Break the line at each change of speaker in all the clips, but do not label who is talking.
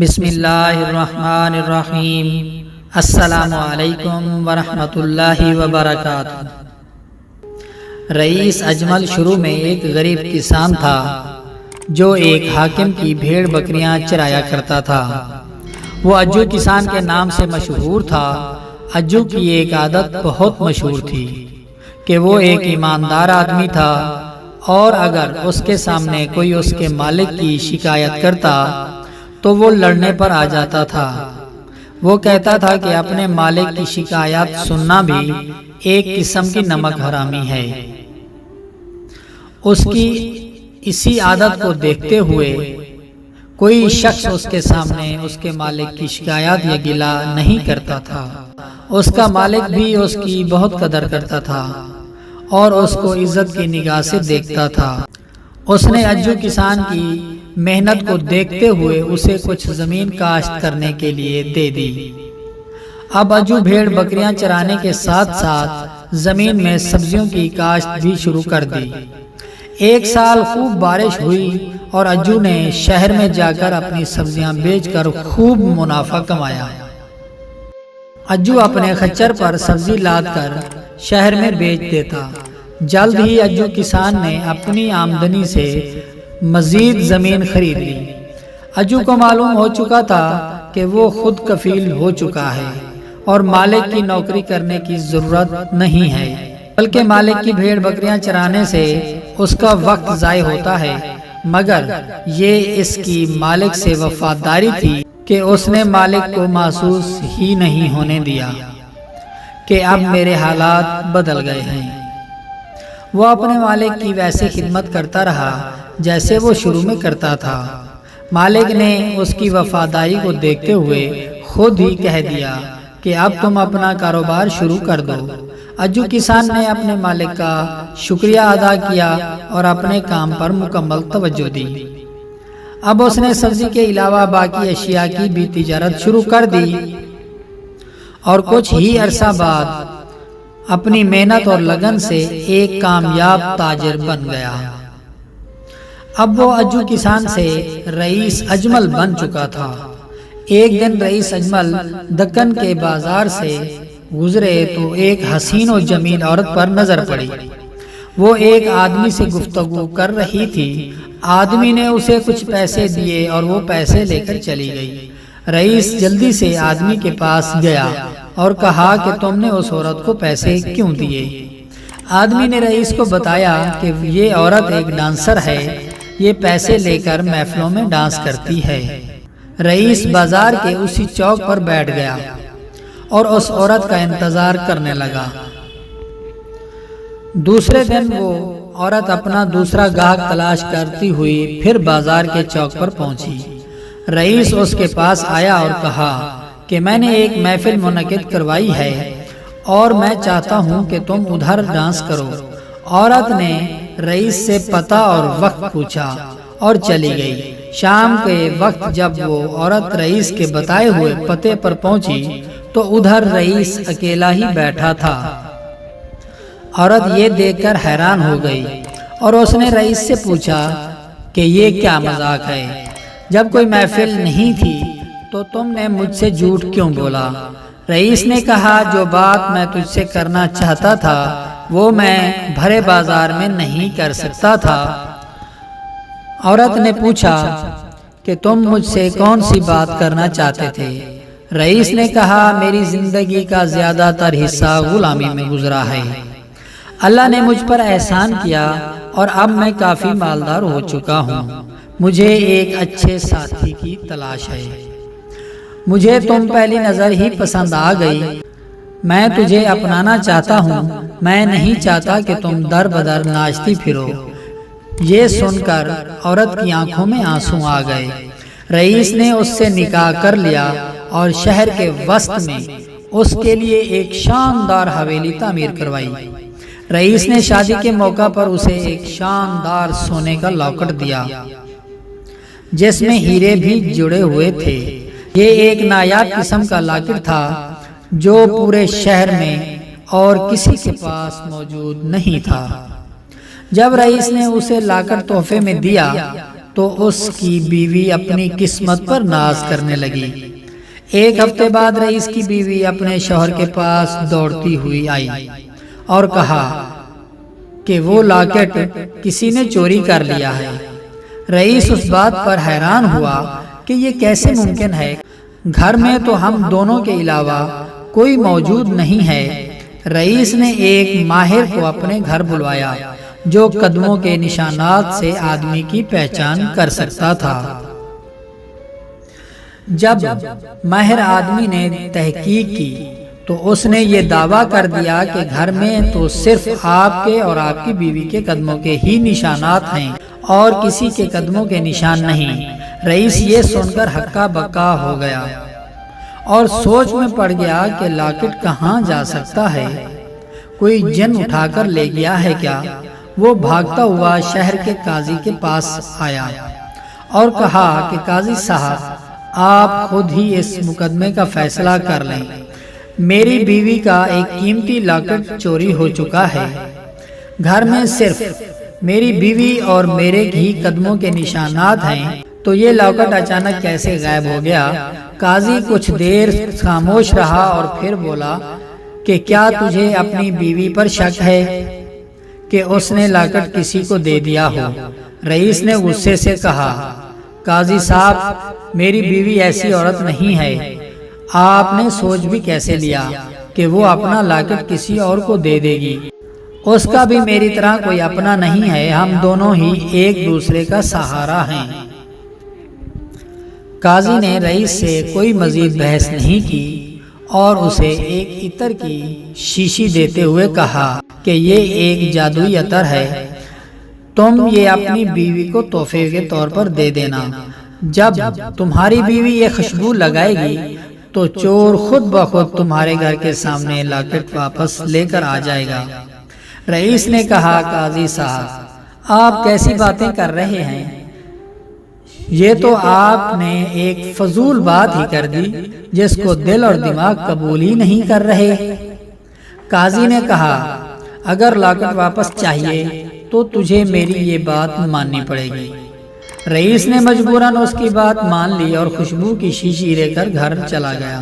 بسم اللہ الرحمن الرحیم۔ السلام علیکم ورحمۃ اللہ وبرکاتہ۔ رئیس اجمل شروع میں ایک غریب کسان تھا جو ایک حاکم کی بھیڑ بکریاں چرایا کرتا تھا۔ وہ اجو کسان کے نام سے مشہور تھا۔ اجو کی ایک عادت بہت مشہور تھی کہ وہ ایک ایماندار آدمی تھا، اور اگر اس کے سامنے کوئی اس کے مالک کی شکایت کرتا تو وہ لڑنے پر آ جاتا تھا۔ وہ کہتا تھا کہ اپنے مالک کی شکایات سننا بھی ایک قسم کی نمک حرامی ہے۔ اس کی اسی عادت کو دیکھتے ہوئے کوئی شخص اس کے سامنے اس کے مالک کی شکایات یا گلہ نہیں کرتا تھا۔ اس کا مالک بھی اس کی بہت قدر کرتا تھا اور اس کو عزت کی نگاہ سے دیکھتا تھا۔ اس نے اجو کسان کی محنت کو دیکھتے ہوئے اسے کچھ زمین کاشت کرنے کے لیے دے دی۔ اب اجو بھیڑ بکریاں چرانے کے ساتھ ساتھ زمین میں سبزیوں کی کاشت بھی شروع کر دی۔ ایک سال خوب بارش ہوئی اور اجو نے شہر میں جا کر اپنی سبزیاں بیچ کر خوب منافع کمایا۔ اجو اپنے خچر پر سبزی لاد کر شہر میں بیچ دیتا۔ جلد ہی اجو کسان نے اپنی آمدنی سے مزید زمین خرید لی۔ اجو کو معلوم ہو چکا تھا کہ وہ خود کفیل ہو چکا ہے اور مالک کی نوکری کرنے کی ضرورت نہیں ہے، بلکہ مالک کی بھیڑ بکریاں چرانے سے اس کا وقت ضائع ہوتا ہے۔ مگر یہ اس کی مالک سے وفاداری تھی کہ اس نے مالک کو محسوس ہی نہیں ہونے دیا کہ اب میرے حالات بدل گئے ہیں۔ وہ اپنے مالک کی ویسے خدمت کرتا رہا جیسے وہ شروع میں کرتا تھا۔ مالک نے اس کی وفاداری کو دیکھتے ہوئے خود ہی کہہ دیا کہ اب تم اپنا کاروبار شروع کر دو۔ اجو کسان نے اپنے مالک کا شکریہ ادا کیا اور اپنے کام پر مکمل توجہ دی۔ اب اس نے سبزی کے علاوہ باقی اشیاء کی بھی تجارت شروع کر دی اور کچھ ہی عرصہ بعد اپنی محنت اور لگن سے ایک کامیاب تاجر بن گیا۔ اب وہ اجو کسان سے رئیس اجمل بن چکا تھا۔ ایک دن رئیس اجمل دکن کے بازار سے گزرے تو ایک حسین و جمیل عورت پر نظر پڑی۔ وہ ایک آدمی سے گفتگو کر رہی تھی۔ آدمی نے اسے کچھ پیسے دیے اور وہ پیسے لے کر چلی گئی۔ رئیس جلدی سے آدمی کے پاس گیا اور کہا کہ تم نے اس عورت کو پیسے کیوں دیے؟ آدمی نے رئیس کو بتایا کہ یہ عورت ایک ڈانسر ہے، یہ پیسے لے کر محفلوں میں ڈانس کرتی ہے۔ رئیس بازار کے اسی چوک پر بیٹھ گیا اور اس عورت کا انتظار کرنے لگا۔ دوسرے دن وہ عورت اپنا دوسرا گاہک تلاش کرتی ہوئی پھر بازار کے چوک پر پہنچی۔ رئیس اس کے پاس آیا اور کہا کہ میں نے ایک محفل منعقد کروائی ہے اور میں چاہتا ہوں کہ تم ادھر ڈانس کرو۔ عورت نے رئیس سے پتہ اور وقت پوچھا اور چلی گئی۔ شام کے وقت جب وہ عورت رئیس کے بتائے ہوئے پتے پر پہنچی تو ادھر رئیس اکیلا ہی بیٹھا تھا۔ عورت یہ دیکھ کر حیران ہو گئی اور اس نے رئیس سے پوچھا کہ یہ کیا مذاق ہے؟ جب کوئی محفل نہیں تھی تو تم نے مجھ سے جھوٹ کیوں بولا؟ رئیس نے کہا جو بات میں تجھ سے کرنا چاہتا تھا وہ میں بھرے بازار میں نہیں کر سکتا تھا۔ عورت نے پوچھا کہ تم مجھ سے کون سی بات کرنا چاہتے تھے؟ رئیس نے کہا میری زندگی کا زیادہ تر حصہ غلامی میں گزرا ہے۔ اللہ نے مجھ پر احسان کیا اور اب میں کافی مالدار ہو چکا ہوں۔ مجھے ایک اچھے ساتھی کی تلاش ہے۔ مجھے تم پہلی نظر ہی پسند آ گئی۔ میں تجھے اپنانا چاہتا ہوں۔ میں نہیں چاہتا کہ تم در بدر ناچتی پھرو۔ یہ سن کر عورت کی آنکھوں میں آنسو آ گئے۔ رئیس نے اس سے نکاح کر لیا اور شہر کے وسط میں اس کے لیے ایک شاندار حویلی تعمیر کروائی۔ رئیس نے شادی کے موقع پر اسے ایک شاندار سونے کا لاکٹ دیا جس میں ہیرے بھی جڑے ہوئے تھے۔ یہ ایک نایاب قسم کا لاکٹ تھا جو پورے شہر میں اور کسی کے پاس موجود نہیں تھا۔ جب رئیس نے اسے لاکٹ تحفے میں دیا تو اس کی بیوی اپنی قسمت پر ناز کرنے لگی۔ ایک ہفتے بعد رئیس کی بیوی اپنے شوہر کے پاس دوڑتی ہوئی آئی اور کہا کہ وہ لاکٹ کسی نے چوری کر لیا ہے۔ رئیس اس بات پر حیران ہوا کہ یہ کیسے ممکن ہے، گھر میں تو ہم دونوں کے علاوہ کوئی موجود نہیں ہے۔ رئیس نے ایک ماہر کو اپنے گھر بلوایا جو قدموں کے نشانات سے آدمی کی پہچان کر سکتا تھا۔ جب ماہر آدمی نے تحقیق کی تو اس نے یہ دعویٰ کر دیا کہ گھر میں تو صرف آپ کے اور آپ کی بیوی کے قدموں کے ہی نشانات ہیں اور کسی کے قدموں کے نشان نہیں۔ رئیس یہ سن کر ہکا بکا ہو گیا اور سوچ میں پڑ گیا کہ لاکٹ کہاں جا سکتا ہے، کوئی جن اٹھا کر لے گیا ہے کیا؟ وہ بھاگتا ہوا شہر کے قاضی کے پاس آیا اور کہا کہ قاضی صاحب، آپ خود ہی اس مقدمے کا فیصلہ کر لیں۔ میری بیوی کا ایک قیمتی لاکٹ چوری ہو چکا ہے۔ گھر میں صرف میری بیوی اور میرے ہی قدموں کے نشانات ہیں، تو یہ لاکٹ اچانک کیسے غائب ہو گیا؟ قاضی کچھ دیر خاموش رہا اور پھر بولا کہ کیا تجھے اپنی بیوی پر شک ہے کہ اس نے لاکٹ کسی کو دے دیا ہو؟ رئیس نے غصے سے کہا، قاضی صاحب، میری بیوی ایسی عورت نہیں ہے۔ آپ نے سوچ بھی کیسے لیا کہ وہ اپنا لاکٹ کسی اور کو دے دے گی؟ اس کا بھی میری طرح کوئی اپنا نہیں ہے، ہم دونوں ہی ایک دوسرے کا سہارا ہیں۔ قاضی نے رئیس سے کوئی مزید بحث نہیں کی اور اسے ایک عطر کی شیشی دیتے ہوئے کہا کہ یہ ایک جادوئی عطر ہے، تم یہ اپنی بیوی کو تحفے کے طور پر دے دینا۔ جب تمہاری بیوی یہ خوشبو لگائے گی تو چور خود بخود تمہارے گھر کے سامنے لاکٹ واپس لے کر آ جائے گا۔ رئیس نے کہا، قاضی صاحب، آپ کیسی باتیں کر رہے ہیں؟ یہ تو آپ نے ایک فضول بات ہی کر دی جس کو دل اور دماغ قبول ہی نہیں کر رہے۔ قاضی نے کہا، اگر لاکٹ واپس چاہیے تو تجھے میری یہ بات ماننی پڑے گی۔ رئیس نے مجبوراً اس کی بات مان لی اور خوشبو کی شیشی لے کر گھر چلا گیا۔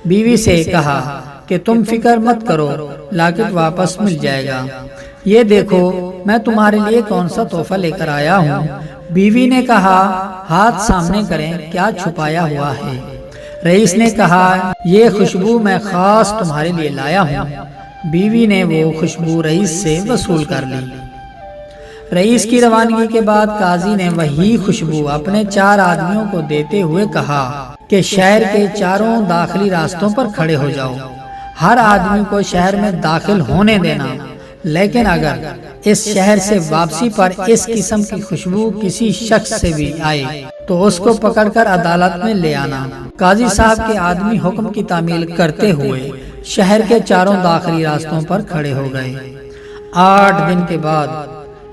بیوی سے کہا کہ تم فکر مت کرو، لاکٹ واپس مل جائے گا۔ یہ دیکھو میں تمہارے لیے کون سا تحفہ لے کر آیا ہوں۔ بیوی نے کہا، ہاتھ سامنے کریں، کیا چھپایا ہوا ہے؟ رئیس نے کہا، یہ خوشبو میں خاص تمہارے لیے لایا ہوں۔ بیوی نے وہ خوشبو رئیس سے وصول کر لی۔ رئیس کی روانگی کے بعد قاضی نے وہی خوشبو اپنے 4 آدمیوں کو دیتے ہوئے کہا کہ شہر کے چاروں داخلی راستوں پر کھڑے ہو جاؤ، ہر آدمی کو شہر میں داخل ہونے دینا، لیکن اگر اس شہر سے واپسی پر اس قسم کی خوشبو کسی شخص سے بھی آئے تو اس کو پکڑ کر عدالت میں لے آنا۔ قاضی صاحب کے آدمی حکم کی تعمیل کرتے ہوئے شہر کے چاروں داخلی راستوں پر کھڑے ہو گئے۔ 8 دن کے بعد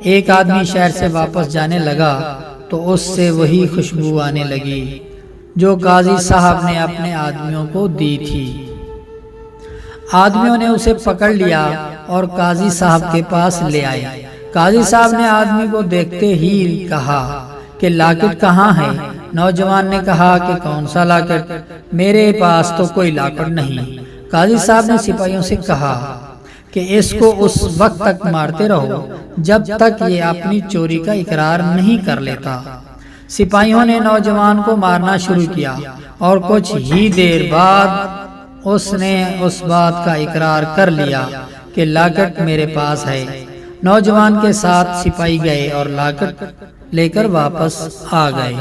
ایک آدمی شہر سے واپس جانے لگا تو اس سے وہی خوشبو آنے لگی جو قاضی صاحب نے اپنے آدمیوں کو دی تھی۔ آدمیوں نے اسے پکڑ لیا اور قاضی صاحب کے پاس لے آئے۔ قاضی صاحب نے آدمی کو دیکھتے ہی کہا کہ لاکٹ کہاں ہے؟ نوجوان نے کہا کہ کون سا لاکٹ؟ میرے پاس تو کوئی لاکٹ نہیں۔ قاضی صاحب نے سپاہیوں سے کہا کہ اس کو اس وقت تک مارتے رہو جب تک یہ اپنی چوری کا اقرار نہیں کر لیتا۔ سپاہیوں نے نوجوان کو مارنا شروع کیا اور کچھ ہی دیر بعد اس نے اس بات کا اقرار کر لیا کہ لاکٹ میرے پاس ہے۔ نوجوان کے ساتھ سپاہی گئے اور لاکٹ لے کر واپس آ گئے۔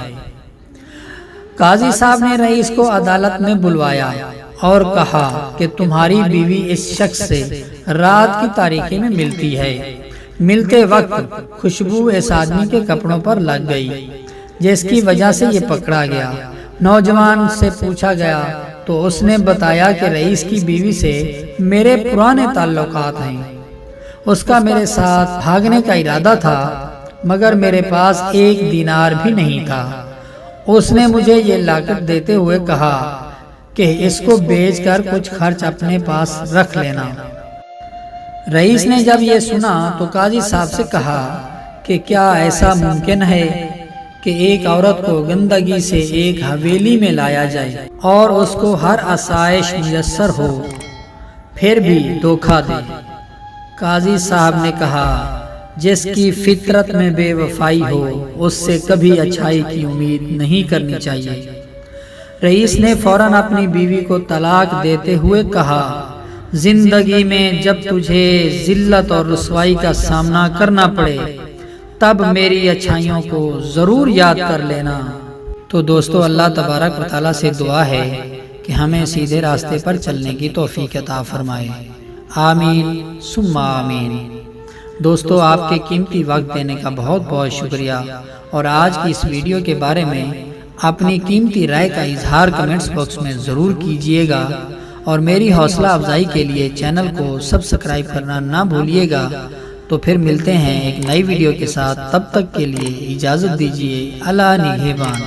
قاضی صاحب نے رئیس کو عدالت میں بلوایا اور کہا کہ تمہاری بیوی اس شخص سے رات کی تاریکی میں ملتی ہے۔ ملتے وقت خوشبو اس آدمی کے کپڑوں پر لگ گئی جس کی وجہ سے یہ پکڑا گیا۔ نوجوان سے پوچھا گیا تو اس نے بتایا کہ رئیس کی بیوی سے میرے پرانے تعلقات ہیں، اس کا میرے ساتھ بھاگنے کا ارادہ تھا مگر میرے پاس 1 دینار بھی نہیں تھا۔ اس نے مجھے یہ لاکٹ دیتے ہوئے کہا کہ اس کو بیچ کر کچھ خرچ اپنے پاس رکھ لینا۔ رئیس نے جب یہ سنا تو قاضی صاحب سے کہا کہ کیا ایسا ممکن ہے کہ ایک عورت کو گندگی سے ایک حویلی میں لایا جائے اور اس کو ہر آسائش میسر ہو پھر بھی دھوکہ دے۔ قاضی صاحب نے کہا جس کی فطرت میں بے وفائی ہو اس سے کبھی اچھائی کی امید نہیں کرنی چاہیے۔ رئیس نے فوراً اپنی بیوی کو طلاق دیتے ہوئے کہا زندگی میں جب تجھے ذلت اور رسوائی کا سامنا کرنا پڑے تب میری اچھائیوں کو ضرور یاد کر لینا۔ تو دوستو اللہ تبارک و تعالیٰ سے دعا ہے کہ ہمیں سیدھے راستے پر چلنے کی توفیق عطا فرمائے، آمین ثم آمین۔ دوستو آپ کے قیمتی وقت دینے کا بہت بہت شکریہ، اور آج کی اس ویڈیو کے بارے میں اپنی قیمتی رائے کا اظہار کمنٹس باکس میں ضرور کیجئے گا، اور میری حوصلہ افزائی کے لیے چینل کو سبسکرائب کرنا نہ بھولیے گا۔ تو پھر ملتے ہیں ایک نئی ویڈیو کے ساتھ، تب تک کے لیے اجازت دیجیے، اللہ نگہبان۔